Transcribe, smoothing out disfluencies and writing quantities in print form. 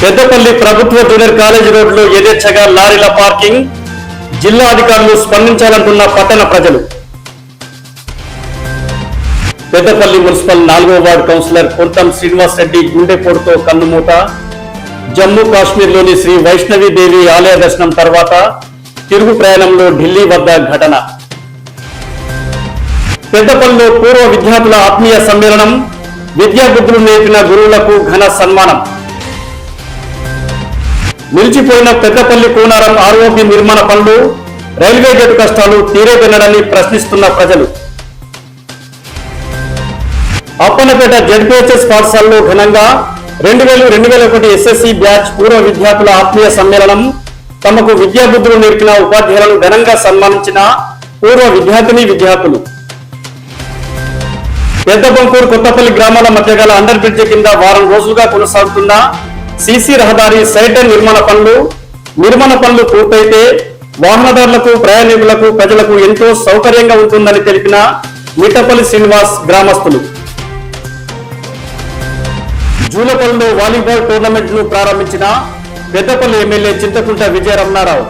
పెద్దపల్లి ప్రభుత్వ junior college రోడ్లో యథేచ్ఛగా లారీల పార్కింగ్, జిల్లా అధికారులు స్పందించాలంటున్న పట్టణ ప్రజలు. పెద్దపల్లి మున్సిపల్ 4వ వార్డు కౌన్సిలర్ కొంతం శ్రీనివాస్ రెడ్డి గుండెపోటుతో కన్నుమూత. జమ్మూ కాశ్మీర్లోని శ్రీ వైష్ణవి దేవి ఆలయ దర్శనం తర్వాత తిరుగు ప్రయాణంలో ఢిల్లీ వద్ద ఘటన. పెద్దపల్లిలో పూర్వ విద్యార్థుల ఆత్మీయ సమ్మేళనం, విద్యాబుద్ధులు నేర్పిన గురువులకు ఘన సన్మానం. నిలిచిపోయిన పెద్దపల్లి కూనారం ఆర్ఓబి నిర్మాణ పనులు, రైల్వే గేటు కష్టాలు తీరేదనడని ప్రశ్నిస్తున్న ప్రజలు. అప్పన్నపేట జెడ్పీహెచ్ఎస్ పాఠశాలలో ఘనంగా 2000-2001 ఎస్ఎస్సి బ్యాచ్ పూర్వ విద్యార్థుల ఆత్మీయ సమ్మేళనం. తమకు విద్యాబుద్ధులు నేర్పిన ఉపాధ్యాయులను ఘనంగా సన్మానించిన పూర్వ విద్యార్థులు. పెద్దబంకూరు కొత్తపల్లి గ్రామాల మధ్య గల అండర్ బ్రిడ్జ్ కింద వారం రోజులుగా కొనసాగుతున్న సీసీ రహదారి సైడ్ నిర్మాణ పనులు పూర్తయితే వాహనదారులకు, ప్రయాణికులకు, ప్రజలకు ఎంతో సౌకర్యంగా ఉంటుందని తెలిపిన మిట్టపల్లి శ్రీనివాస్ గ్రామస్తులు. జూలపల్లిలో వాలీబాల్ టోర్నమెంట్ ను ప్రారంభించిన పెద్దపల్లి ఎమ్మెల్యే చింతకుంట విజయ రమణారావు.